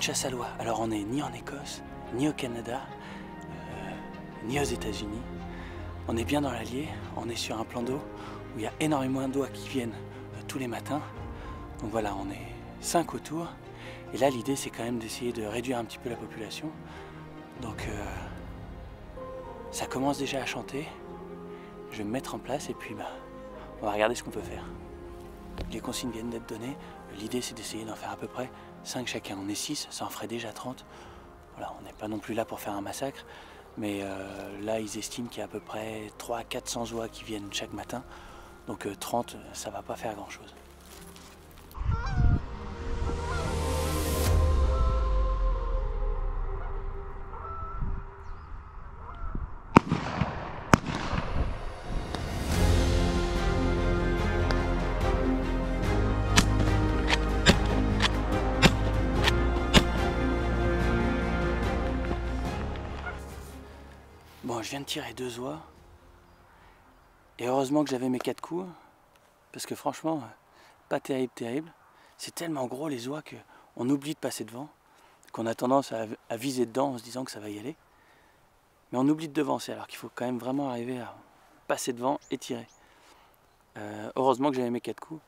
une chasse à l'oie. Alors on n'est ni en Écosse, ni au Canada, ni aux États-Unis. On est bien dans l'Allier, on est sur un plan d'eau où il y a énormément d'oies qui viennent tous les matins. Donc voilà, on est 5 autour. Et là, l'idée, c'est quand même d'essayer de réduire un petit peu la population. Donc ça commence déjà à chanter. Je vais me mettre en place et puis on va regarder ce qu'on peut faire. Les consignes viennent d'être données. L'idée, c'est d'essayer d'en faire à peu près 5 chacun. On est 6, ça en ferait déjà 30. Voilà, on n'est pas non plus là pour faire un massacre. Mais là, ils estiment qu'il y a à peu près 300 à 400 oies qui viennent chaque matin. Donc 30, ça va pas faire grand-chose. Bon, je viens de tirer 2 oies. Et heureusement que j'avais mes 4 coups. Parce que franchement, pas terrible, terrible. C'est tellement gros les oies qu'on oublie de passer devant. Qu'on a tendance à viser dedans en se disant que ça va y aller. Mais on oublie de devancer alors qu'il faut quand même vraiment arriver à passer devant et tirer. Heureusement que j'avais mes 4 coups.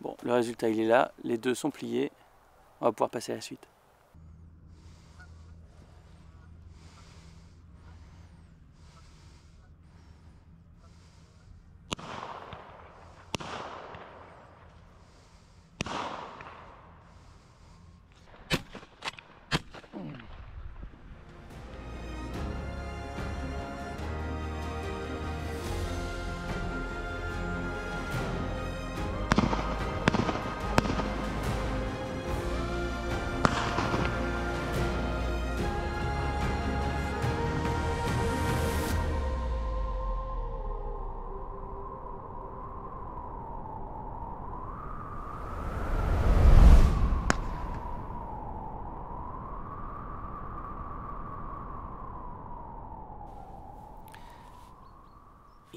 Bon, le résultat il est là. Les 2 sont pliés. On va pouvoir passer à la suite.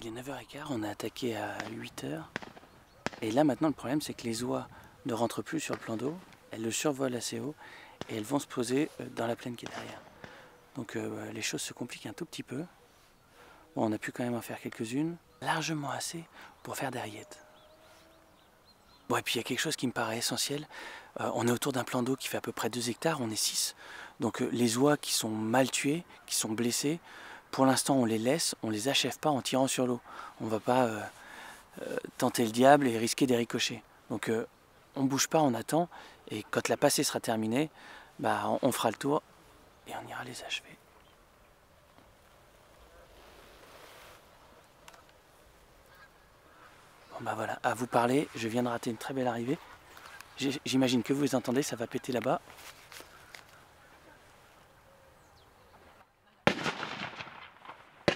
Il est 9h15, on a attaqué à 8h. Et là maintenant le problème c'est que les oies ne rentrent plus sur le plan d'eau, elles le survolent assez haut et elles vont se poser dans la plaine qui est derrière. Donc les choses se compliquent un tout petit peu. Bon, on a pu quand même en faire quelques-unes, largement assez pour faire des rillettes. Bon, et puis il y a quelque chose qui me paraît essentiel, on est autour d'un plan d'eau qui fait à peu près 2 hectares, on est 6. Donc les oies qui sont mal tuées, qui sont blessées, pour l'instant on les laisse, on les achève pas en tirant sur l'eau. On ne va pas tenter le diable et risquer des ricochets. Donc on bouge pas, on attend, et quand la passée sera terminée, on fera le tour et on ira les achever. Bon voilà, à vous parler, je viens de rater une très belle arrivée. J'imagine que vous les entendez, ça va péter là-bas.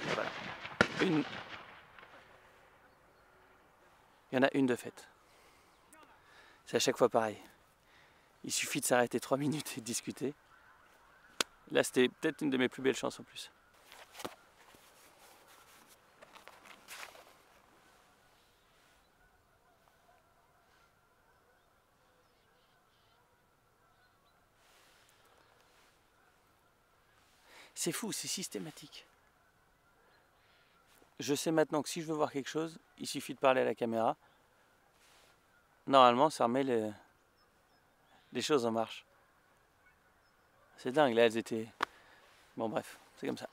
Voilà. Il y en a une de faite. C'est à chaque fois pareil. Il suffit de s'arrêter 3 minutes et de discuter. Là, c'était peut-être une de mes plus belles chances en plus. C'est fou, c'est systématique. Je sais maintenant que si je veux voir quelque chose, il suffit de parler à la caméra. Normalement, ça remet les choses en marche. C'est dingue, là elles étaient... Bon bref, c'est comme ça.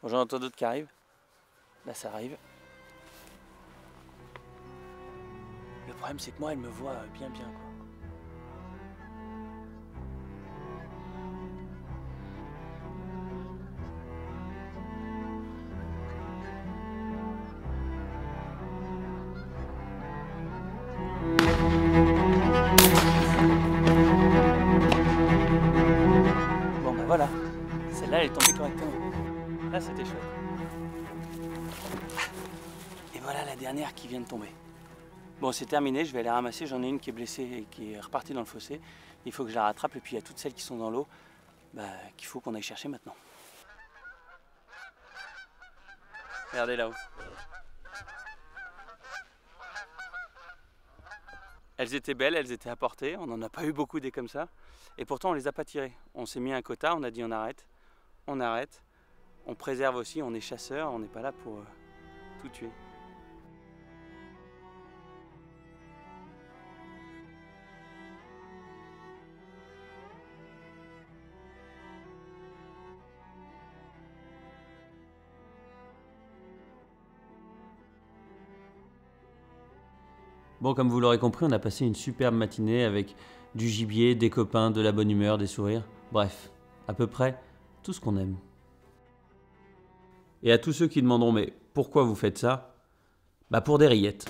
Bon, j'en entends d'autres qui arrivent. Là ça arrive. Le problème c'est que moi elle me voit bien quoi. Bon voilà, celle-là elle est tombée correctement. Là c'était chouette. Et voilà la dernière qui vient de tomber. Bon c'est terminé, je vais aller ramasser, j'en ai une qui est blessée et qui est repartie dans le fossé. Il faut que je la rattrape et puis il y a toutes celles qui sont dans l'eau qu'il faut qu'on aille chercher maintenant. Regardez là-haut. Elles étaient belles, elles étaient à portée, on n'en a pas eu beaucoup des comme ça. Et pourtant on les a pas tirées. On s'est mis un quota, on a dit on arrête. On arrête. On préserve aussi, on est chasseurs, on n'est pas là pour tout tuer. Bon, comme vous l'aurez compris, on a passé une superbe matinée avec du gibier, des copains, de la bonne humeur, des sourires. Bref, à peu près tout ce qu'on aime. Et à tous ceux qui demanderont mais pourquoi vous faites ça? Bah pour des rillettes.